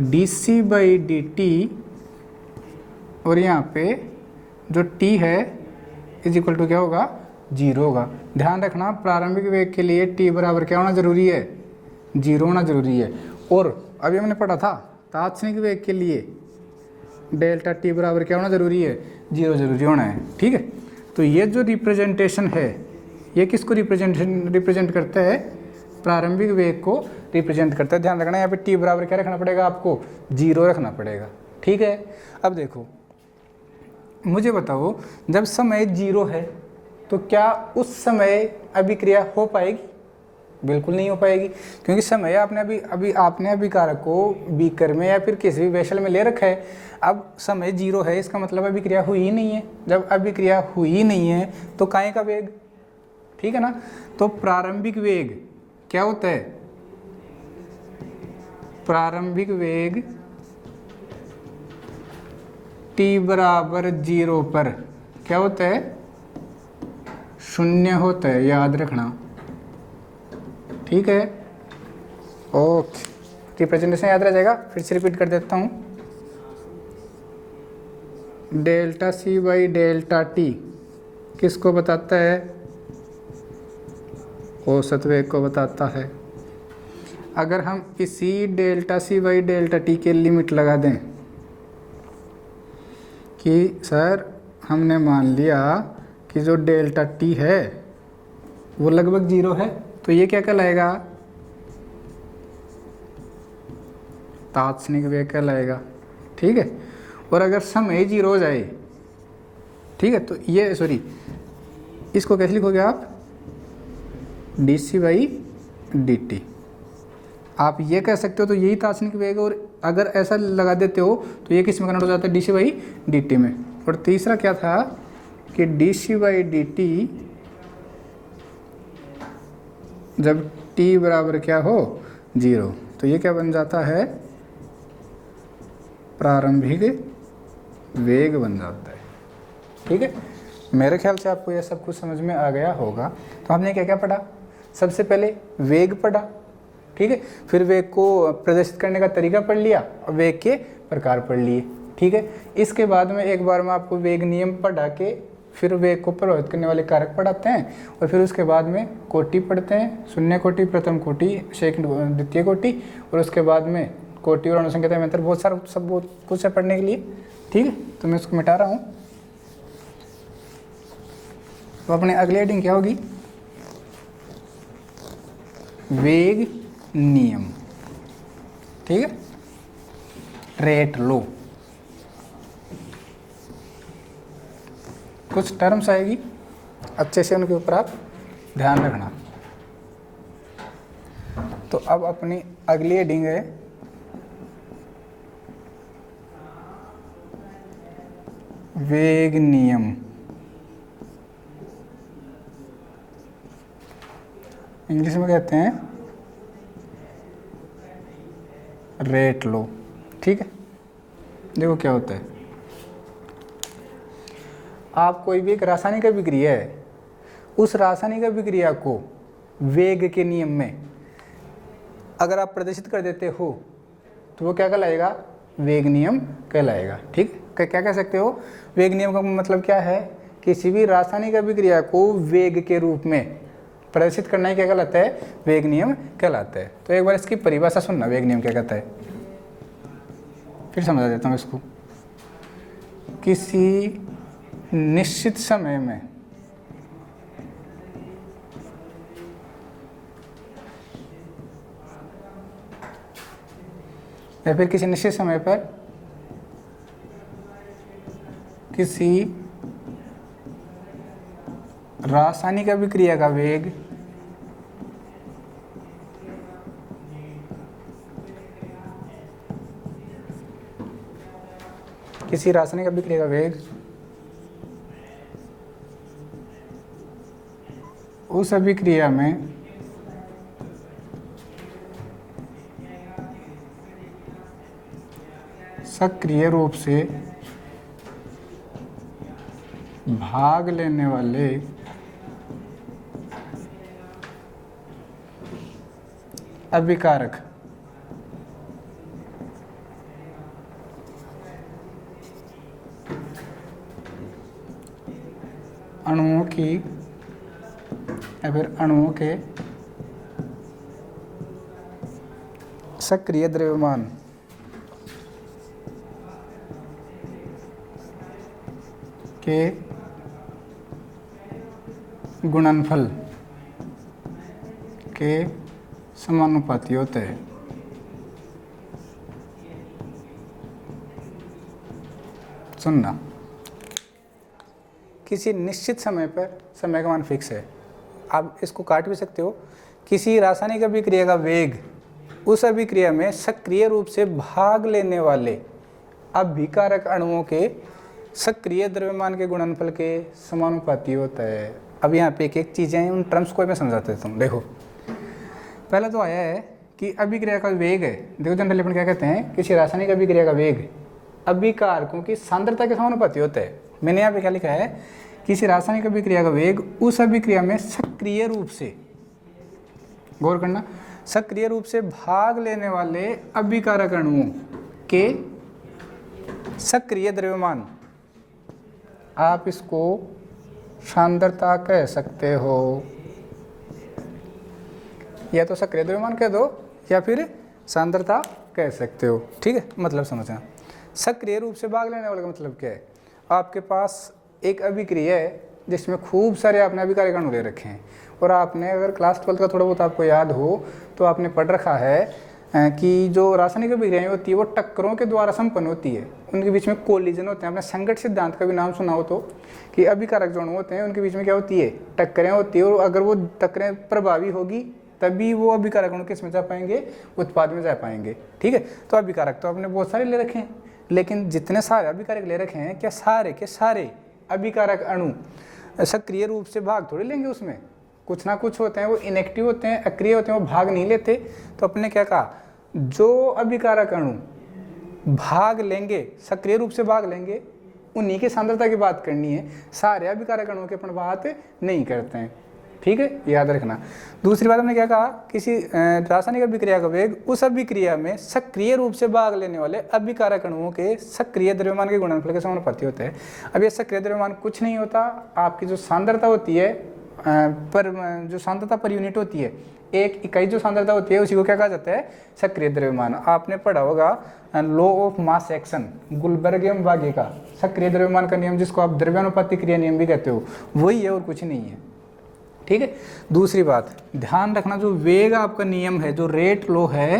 D C by D T और यहाँ पे जो t है इज इक्वल टू क्या होगा? 0 होगा। ध्यान रखना प्रारंभिक वेग के लिए t बराबर क्या होना जरूरी है? 0 होना जरूरी है। और अभी हमने पढ़ा था तात्क्षणिक वेग के लिए डेल्टा t बराबर क्या होना जरूरी है? 0 जरूरी होना है, ठीक है। तो ये जो रिप्रेजेंटेशन है ये किसको रिप्रेजेंट करता है? प्रारंभिक वेग को रिप्रेजेंट करता है। ध्यान रखना यहाँ पे t बराबर क्या रखना पड़ेगा? आपको 0 रखना पड़ेगा, ठीक है। अब देखो मुझे बताओ जब समय 0 है तो क्या उस समय अभिक्रिया हो पाएगी? बिल्कुल नहीं हो पाएगी, क्योंकि समय आपने आपने अभिकारक को बीकर में या फिर किसी भी वेसल में ले रखा है। अब समय 0 है, इसका मतलब अभिक्रिया हुई ही नहीं है। जब अभिक्रिया हुई ही नहीं है तो काहे का वेग, ठीक है ना। तो प्रारंभिक वेग क्या होता है? प्रारंभिक वेग t बराबर 0 पर क्या होता है? 0 होता है, याद रखना, ठीक है। ओके, रिप्रेजेंटेशन याद रह जाएगा। फिर से रिपीट कर देता हूँ। Delta C by delta T किसको बताता है? औसत वेग को बताता है। अगर हम इसी delta C by delta T के लिमिट लगा दें कि सर हमने मान लिया कि जो डेल्टा टी है वो लगभग 0 है, तो ये क्या कहलाएगा? तात्क्षणिक वेग कहलाएगा। ठीक है, और अगर समय 0 हो जाए, ठीक है, तो ये सॉरी इसको कैसे लिखोगे आप? dc/dt। आप ये कह सकते हो, तो यही तात्क्षणिक वेग है, और अगर ऐसा लगा देते हो तो ये किस में कन्वर्ट हो जाता है? dc/dt में। और तीसरा क्या था कि dc/dt जब t बराबर क्या हो? 0, तो ये क्या बन जाता है? प्रारंभिक वेग बन जाता है। ठीक है, मेरे ख्याल से आपको यह सब कुछ समझ में आ गया होगा। तो हमने क्या क्या पढ़ा? सबसे पहले वेग पढ़ा, ठीक है, फिर वेग को प्रदर्शित करने का तरीका पढ़ लिया और वेग के प्रकार पढ़ लिए। ठीक है, इसके बाद में एक बार में आपको वेग नियम पढ़ा के फिर वेग को प्रभावित करने वाले कारक पढ़ाते हैं, और फिर उसके बाद में कोटि पढ़ते हैं, शून्य कोटि, प्रथम कोटि, सेकंड द्वितीय कोटि, और उसके बाद में कोटि और अनुसंख्यता में अंतर। बहुत सारा सब बहुत कुछ है पढ़ने के लिए। ठीक है, तो मैं उसको मिटा रहा हूँ। तो अपने अगली हेडिंग क्या होगी? वेग नियम। ठीक है, रेट लो। कुछ टर्म्स आएगी, अच्छे से उनके ऊपर आप ध्यान रखना। तो अब अपनी अगली हेडिंग है वेग नियम। इंग्लिश में कहते हैं रेट लो। ठीक है, देखो क्या होता है। आप कोई भी एक रासायनिक अभिक्रिया है, उस रासायनिक अभिक्रिया को वेग के नियम में अगर आप प्रदर्शित कर देते हो तो वो क्या कहलाएगा? वेग नियम कहलाएगा। ठीक, क्या कह सकते हो? वेग नियम का मतलब क्या है? किसी भी रासायनिक अभिक्रिया को वेग के रूप में प्रदर्शित करना ही क्या कहलाता है? वेग नियम कहलाता है। तो एक बार इसकी परिभाषा सुनना, वेग नियम क्या कहता है, फिर समझा देता हूँ इसको। किसी निश्चित समय में या फिर किसी निश्चित समय पर किसी रासायनिक अभिक्रिया का वेग उस अभिक्रिया में सक्रिय रूप से भाग लेने वाले अभिकारक अणुओं की या फिर अणुओं के सक्रिय द्रव्यमान के गुणनफल के समानुपाती होते हैं। सुनना, किसी निश्चित समय पर, समय का मान फिक्स है, आप इसको काट भी सकते हो, किसी रासायनिक अभिक्रिया का वेग उस अभिक्रिया में सक्रिय रूप से भाग लेने वाले अभिकारक अणुओं के सक्रिय द्रव्यमान के गुणनफल के समानुपाती होता है। अब यहाँ पे एक एक चीज़ें हैं, उन टर्म्स को मैं समझा देता हूँ। देखो, पहले तो आया है कि अभिक्रिया का वेग है। देखो जनरली अपन क्या कहते हैं, किसी रासायनिक अभिक्रिया का वेग अभिकारकों की सांद्रता के समानुपाती होता है। मैंने यहाँ पे क्या लिखा है, किसी रासायनिक अभिक्रिया का वेग उस अभिक्रिया में सक्रिय रूप से, गौर करना, सक्रिय रूप से भाग लेने वाले अभिकारक अणुओं के सक्रिय द्रव्यमान, आप इसको सांद्रता कह सकते हो, या तो सक्रिय द्रव्यमान कह दो या फिर सांद्रता कह सकते हो। ठीक है, मतलब समझना। सक्रिय रूप से भाग लेने वाले का मतलब क्या है, आपके पास एक अभिक्रिया है जिसमें खूब सारे आपने अभिकारक अणु ले रखे हैं, और आपने अगर क्लास 12 का थोड़ा बहुत आपको याद हो तो आपने पढ़ रखा है कि जो रासायनिक अभिक्रियाएं होती है वो टक्करों के द्वारा संपन्न होती है, उनके बीच में कोलिजन होते हैं। आपने संगत सिद्धांत का भी नाम सुना हो तो, कि अभिकारक जो अणु होते हैं उनके बीच में क्या होती है, टक्करें होती है, और अगर वो टक्करें प्रभावी होगी तभी वो अभिकारक अणु किस में जा पाएंगे, उत्पाद में जा पाएंगे। ठीक है, तो अभिकारक तो आपने बहुत सारे ले रखे हैं, लेकिन जितने सारे अभिकारक ले रखे हैं क्या सारे के सारे अभिकारक अणु सक्रिय रूप से भाग थोड़ी लेंगे, उसमें कुछ ना कुछ होते हैं वो इनएक्टिव होते हैं, अक्रिय होते हैं, वो भाग नहीं लेते। तो अपने क्या कहा, जो अभिकारक अणु भाग लेंगे, सक्रिय रूप से भाग लेंगे, उन्हीं की सांद्रता की बात करनी है, सारे अभिकारक अणुओं की अपन बात नहीं करते हैं। ठीक है, याद रखना। दूसरी बात हमने क्या कहा, किसी रासायनिक अभिक्रिया का वेग उस अभिक्रिया में सक्रिय रूप से भाग लेने वाले अभिकारक अणुओं के सक्रिय द्रव्यमान के गुणनफल के समानुपाती होते हैं। अब ये सक्रिय द्रव्यमान कुछ नहीं होता, आपकी जो सांद्रता होती है पर जो सांद्रता पर यूनिट होती है, एक इकाई जो सांद्रता होती है उसी को क्या कहा जाता है, सक्रिय द्रव्यमान। आपने पढ़ा होगा लॉ ऑफ मास एक्शन, गुलबर्गियम बागे का सक्रिय द्रव्यमान का नियम, जिसको आप द्रव्यानुपाती क्रिया नियम भी कहते हो, वही है और कुछ नहीं है। ठीक है, दूसरी बात ध्यान रखना, जो वेग आपका नियम है, जो रेट लॉ है,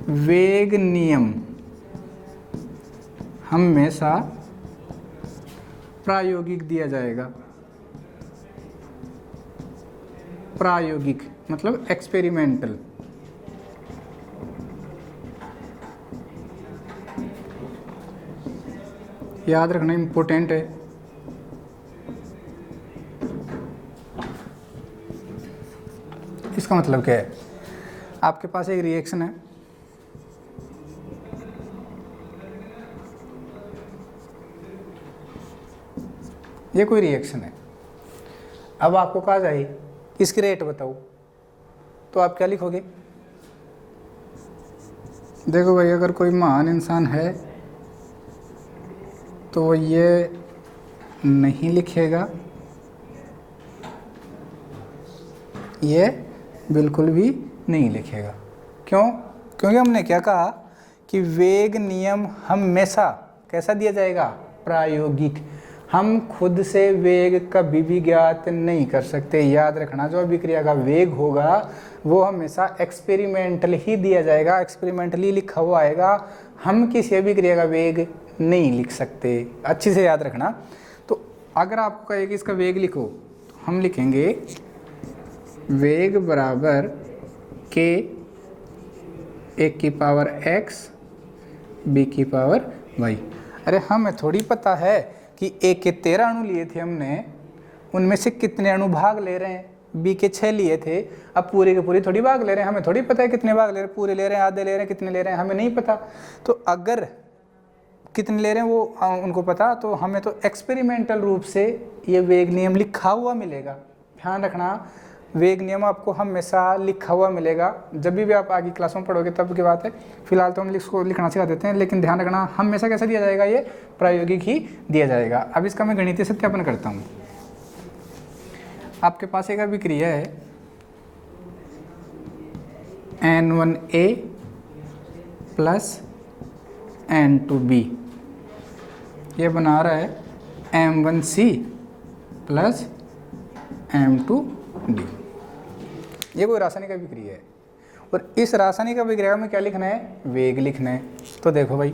वेग नियम हमेशा प्रायोगिक दिया जाएगा। प्रायोगिक मतलब एक्सपेरिमेंटल। याद रखना, इंपॉर्टेंट है। इसका मतलब क्या है, आपके पास एक रिएक्शन है, ये कोई रिएक्शन है, अब आपको कहा जाए इसकी रेट बताओ, तो आप क्या लिखोगे? देखो भाई, अगर कोई महान इंसान है तो ये नहीं लिखेगा, ये बिल्कुल भी नहीं लिखेगा। क्यों? क्योंकि हमने क्या कहा कि वेग नियम हमेशा कैसा दिया जाएगा, प्रायोगिक। हम खुद से वेग कभी भी ज्ञात नहीं कर सकते। याद रखना, जो अभिक्रिया का वेग होगा वो हमेशा एक्सपेरिमेंटल ही दिया जाएगा, एक्सपेरिमेंटली लिखा हुआ आएगा। हम किसी अभिक्रिया का वेग नहीं लिख सकते, अच्छी से याद रखना। तो अगर आपको कहे कि इसका वेग लिखो, तो हम लिखेंगे वेग बराबर के एक की पावर x b की पावर y। अरे हमें थोड़ी पता है कि a के 13 अणु लिए थे हमने, उनमें से कितने अणु भाग ले रहे हैं, b के 6 लिए थे, अब पूरे के पूरे थोड़ी भाग ले रहे हैं, हमें थोड़ी पता है कितने भाग ले रहे हैं, पूरे ले रहे हैं, आधे ले रहे हैं, कितने ले रहे हैं हमें नहीं पता। तो अगर कितने ले रहे हैं वो उनको पता, तो हमें तो एक्सपेरिमेंटल रूप से ये वेग नियम लिखा हुआ मिलेगा। ध्यान रखना, वेग नियम आपको हमेशा लिखा हुआ मिलेगा। जब भी आप आगे क्लास में पढ़ोगे तब की बात है, फिलहाल तो हम इसको लिखना सिखा देते हैं, लेकिन ध्यान रखना हमेशा कैसा दिया जाएगा, ये प्रायोगिक ही दिया जाएगा। अब इसका मैं गणितीय सत्यापन करता हूँ। आपके पास एक अभिक्रिया है N1A प्लस N2B, ये बना रहा है M1C प्लस M2D। ये कोई रासायनिक अभिक्रिया है, और इस रासायनिक अभिक्रिया में क्या लिखना है, वेग लिखना है। तो देखो भाई,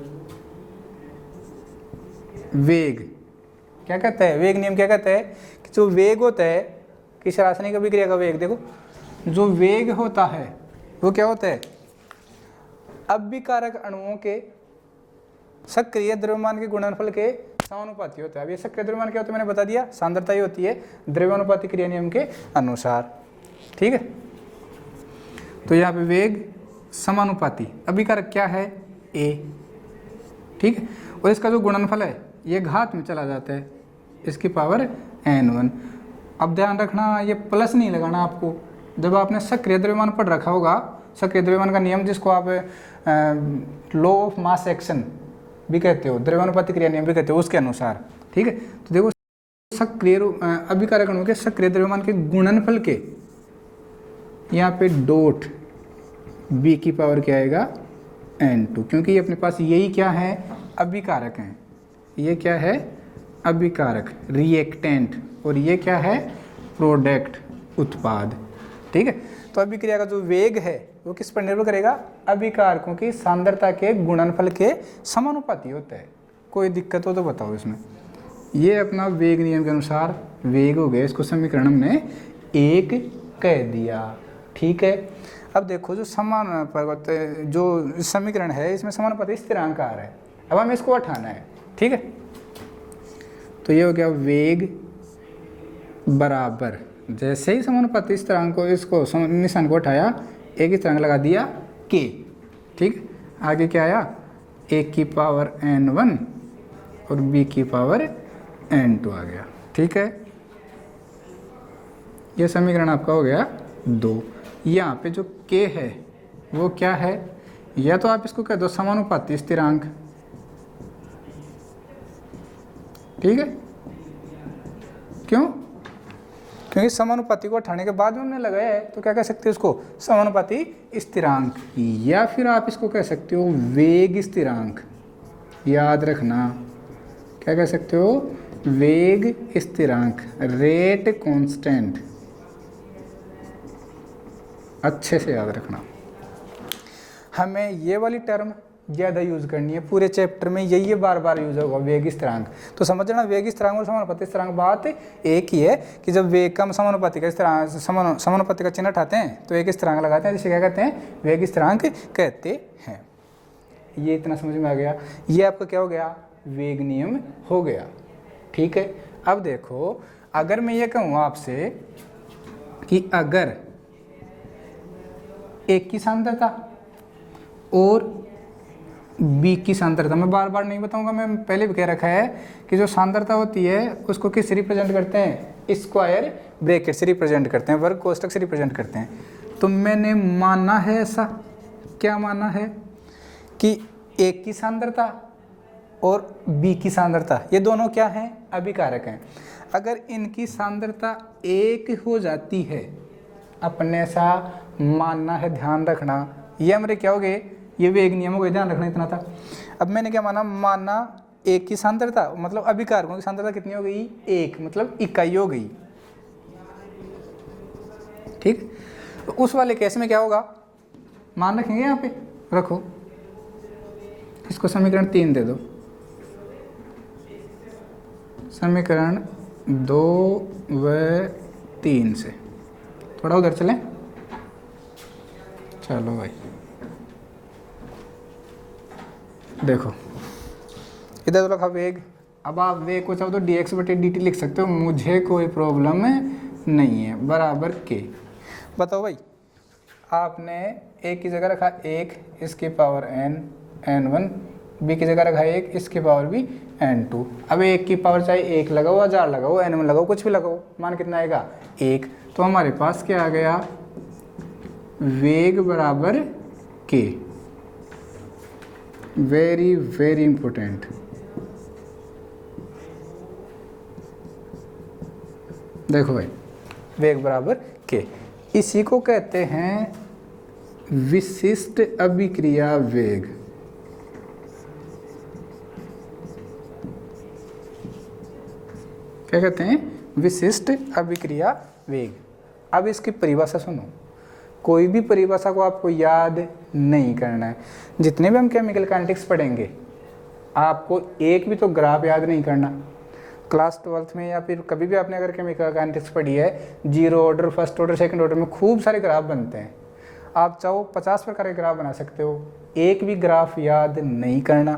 वेग क्या कहता है, वेग नियम क्या कहता है कि जो वेग होता है किसी रासायनिक अभिक्रिया का वेग, देखो जो वेग होता है वो क्या होता है, अभिकारक अणुओं के सक्रिय द्रव्यमान के गुणनफल के समानुपाती होता है। अब ये सक्रिय द्रव्यमान क्या होता है मैंने बता दिया, सांद्रता ही होती है द्रव्यानुपाती क्रिया नियम के अनुसार। ठीक है, तो यहाँ पे वेग समानुपाती, अभिकारक क्या है, A। ठीक है, और इसका जो गुणनफल है ये घात में चला जाता है, इसकी पावर N1। अब ध्यान रखना, ये प्लस नहीं लगाना आपको। जब आपने सक्रिय द्रव्यमान पढ़ रखा होगा, सक्रिय द्रव्यमान का नियम जिसको आप लॉ ऑफ मास एक्शन भी कहते हो, द्रव्यानुपाती क्रिया नियम भी कहते हो, उसके अनुसार। ठीक है, तो देखो सक्रिय अभिकारक अणु के सक्रिय द्रव्यमान के गुणनफल के यहाँ पे डॉट B की पावर क्या आएगा, N2, क्योंकि ये अपने पास यही क्या है, अभिकारक हैं। ये क्या है, अभिकारक रिएक्टेंट, और ये क्या है, प्रोडक्ट उत्पाद। ठीक है, तो अभिक्रिया का जो वेग है वो किस पर निर्भर करेगा, अभिकारकों की सांद्रता के गुणनफल के समानुपाती होता है। कोई दिक्कत हो तो बताओ इसमें। ये अपना वेग नियम के अनुसार वेग हो गया, इसको समीकरण हमने 1 कह दिया। ठीक है, अब देखो जो समानुपाती जो समीकरण है इसमें समानुपाती स्थिरांक आ रहा है, अब हमें इसको हटाना है। ठीक है, तो ये हो गया वेग बराबर, जैसे ही समानुपाती स्थिरांक को इसको निशान को हटाया, एक ही स्थिरांक लगा दिया k। ठीक, आगे क्या आया, a की पावर n1 और b की पावर n2 आ गया। ठीक है, यह समीकरण आपका हो गया 2। यहाँ पे जो k है वो क्या है, या तो आप इसको कह दो समानुपाती स्थिरांक। ठीक है, क्यों, क्योंकि समानुपाती को हटाने के बाद में हमने लगाया है, तो क्या कह सकते हो इसको, समानुपाती स्थिरांक, या फिर आप इसको कह सकते हो वेग स्थिरांक। याद रखना, क्या कह सकते हो, वेग स्थिरांक, रेट कांस्टेंट। अच्छे से याद रखना, हमें ये वाली टर्म ज़्यादा यूज़ करनी है पूरे चैप्टर में, यही बार बार यूज होगा, वेग स्थिरांक। तो समझ लेना, वेग स्थिरांक और समानुपाती स्थिरांक बात एक ही है कि जब वेग का समानुपाती का स्थिरांक समानुपाती का चिन्ह उठाते हैं तो एक स्थिरांक लगाते हैं, जिसे क्या कहते हैं, वेग स्थिरांक कहते हैं। ये इतना समझ में आ गया, ये आपका क्या हो गया, वेग नियम हो गया। ठीक है, अब देखो, अगर मैं ये कहूँ आपसे कि अगर एक की सांद्रता और बी की सांद्रता, मैं बार बार नहीं बताऊंगा, मैं पहले भी कह रखा है कि जो सांद्रता होती है उसको किस रिप्रेजेंट करते हैं, स्क्वायर ब्रैकेट से रिप्रेजेंट करते हैं, वर्ग कोष्ठक से रिप्रेजेंट करते हैं। तो मैंने माना है ऐसा, क्या माना है कि एक की सांद्रता और बी की सांद्रता ये दोनों क्या हैं, अभिकारक हैं। अगर इनकी सांद्रता 1 हो जाती है, अपने ऐसा मानना है, ध्यान रखना, ये हमारे क्या हो गए, ये वेग नियम हो गए, ध्यान रखना इतना था। अब मैंने क्या माना एक की सांद्रता, मतलब अभिकारकों की सांद्रता कितनी हो गई, 1, मतलब इकाई हो गई। ठीक, तो उस वाले केस में क्या होगा, मान रखेंगे, यहाँ पे रखो, इसको समीकरण 3 दे दो, समीकरण 2 व 3 से थोड़ा उधर चलें, चलो भाई देखो, इधर तो रखा वेग। अब आप वेग को चाहो तो dx/dt लिख सकते हो, मुझे कोई प्रॉब्लम नहीं है, बराबर के। बताओ भाई, आपने एक की जगह रखा 1 इसकी पावर n1, बी की जगह रखा 1 इसकी पावर भी n2। अब एक की पावर चाहे 1 लगाओ, 1000 लगाओ, n1 लगाओ, कुछ भी लगाओ, मान कितना आएगा, 1। तो हमारे पास क्या आ गया, वेग बराबर के। वेरी वेरी इंपॉर्टेंट, देखो भाई, वेग बराबर के, इसी को कहते हैं विशिष्ट अभिक्रिया वेग। क्या कहते हैं, विशिष्ट अभिक्रिया वेग। अब इसकी परिभाषा सुनो, कोई भी परिभाषा को आपको याद नहीं करना है। जितने भी हम केमिकल काइनेटिक्स पढ़ेंगे, आपको एक भी तो ग्राफ याद नहीं करना। क्लास 12th में या फिर कभी भी आपने अगर केमिकल काइनेटिक्स पढ़ी है, 0 order, first order, second order में खूब सारे ग्राफ बनते हैं। आप चाहो 50 प्रकार के ग्राफ बना सकते हो, एक भी ग्राफ याद नहीं करना,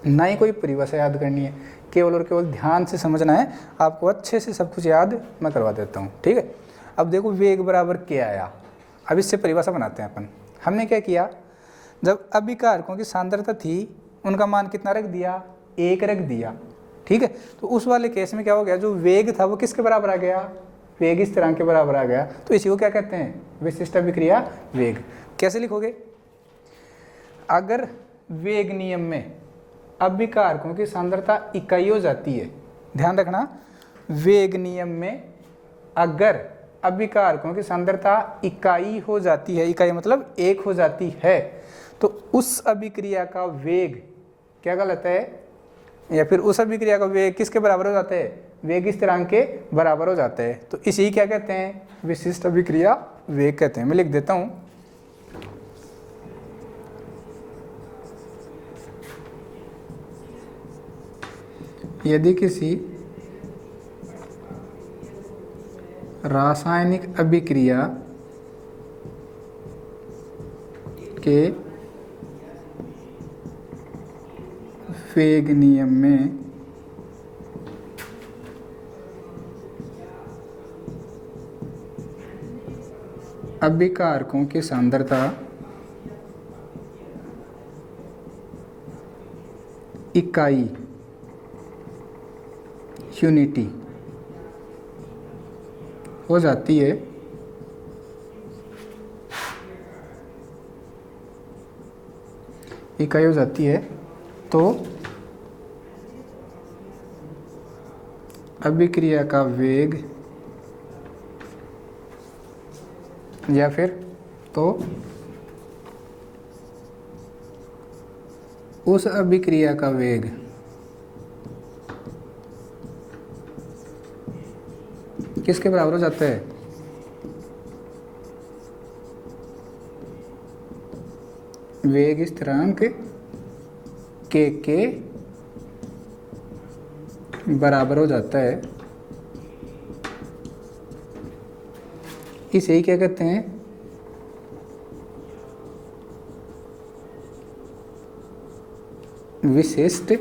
ना ही कोई परिभाषा याद करनी है, केवल और केवल ध्यान से समझना है। आपको अच्छे से सब कुछ याद मैं करवा देता हूँ, ठीक है। अब देखो, वेग बराबर क्या आया, अब इससे परिभाषा बनाते हैं अपन। हमने क्या किया, जब अभिकारकों की सांद्रता थी, उनका मान कितना रख दिया, 1 रख दिया, ठीक है। तो उस वाले केस में क्या हो गया, जो वेग था वो किसके बराबर आ गया, वेग स्थिरांक के बराबर आ गया। तो इसी को क्या कहते हैं, विशिष्ट अभिक्रिया वेग। कैसे लिखोगे, अगर वेग नियम में अभिकारकों की सांद्रता इकाई हो जाती है, ध्यान रखना, वेग नियम में अगर अभिकारकों की सांद्रता इकाई हो जाती है, इकाई मतलब 1 हो जाती है, तो उस अभिक्रिया का वेग क्या गलत है, या फिर उस अभिक्रिया का वेग किसके बराबर हो जाता है, वेग स्थिरांक के बराबर हो जाता है। तो इसी क्या कहते हैं, विशिष्ट अभिक्रिया वेग कहते हैं। मैं लिख देता हूं, यदि किसी रासायनिक अभिक्रिया के वेग नियम में अभिकारकों की सांद्रता इकाई यूनिटी हो जाती है, इकाई हो जाती है, तो अभिक्रिया का वेग या फिर तो उस अभिक्रिया का वेग किसके बराबर हो जाता है, वेग स्थिरांक के बराबर हो जाता है। इसे ही क्या कहते हैं, विशिष्ट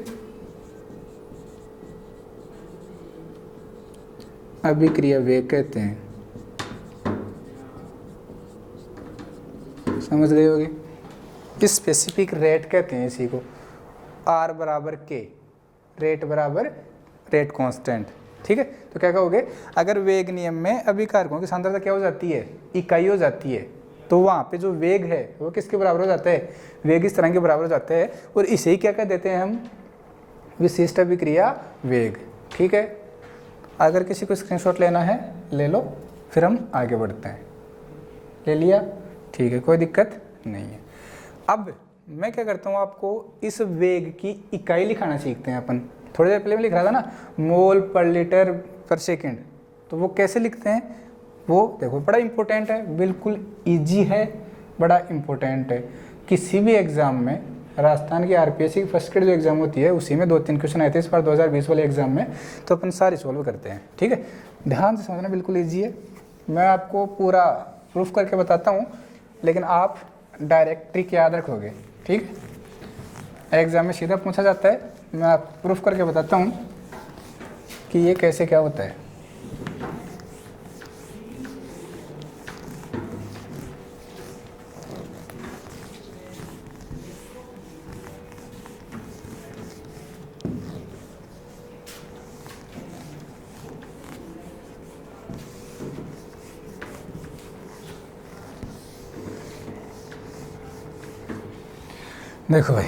अभिक्रिया वेग कहते हैं। समझ गए होगे। स्पेसिफिक रेट कहते हैं इसी को, R बराबर के, रेट बराबर रेट कांस्टेंट। ठीक है, तो क्या कहोगे, अगर वेग नियम में अभिकारकों की सांद्रता क्या हो जाती है, इकाई हो जाती है, तो वहाँ पे जो वेग है वो किसके बराबर हो जाता है, वेग इस तरह के बराबर हो जाते हैं। और इसे ही क्या कह देते हैं हम, विशिष्ट अभिक्रिया वेग। ठीक है, अगर किसी को स्क्रीनशॉट लेना है ले लो, फिर हम आगे बढ़ते हैं। ले लिया, ठीक है, कोई दिक्कत नहीं है। अब मैं क्या करता हूँ, आपको इस वेग की इकाई लिखाना सीखते हैं अपन। थोड़ी देर पहले मैं लिख रहा था ना, मोल पर लीटर पर सेकंड, तो वो कैसे लिखते हैं वो देखो, बड़ा इंपॉर्टेंट है, बिल्कुल इजी है, बड़ा इंपॉर्टेंट है। किसी भी एग्ज़ाम में, राजस्थान की आरपीएससी की फर्स्ट ग्रेड जो एग्ज़ाम होती है उसी में 2-3 क्वेश्चन आए थे इस बार 2020 वाले एग्ज़ाम में, तो अपन सारे सॉल्व करते हैं। ठीक है, ध्यान से समझना, बिल्कुल ईजी है। मैं आपको पूरा प्रूफ करके बताता हूँ, लेकिन आप डायरेक्ट ट्रिक याद रखोगे। ठीक है, एग्ज़ाम में सीधा पूछा जाता है, मैं आपको प्रूफ करके बताता हूँ कि ये कैसे क्या होता है। देखो भाई,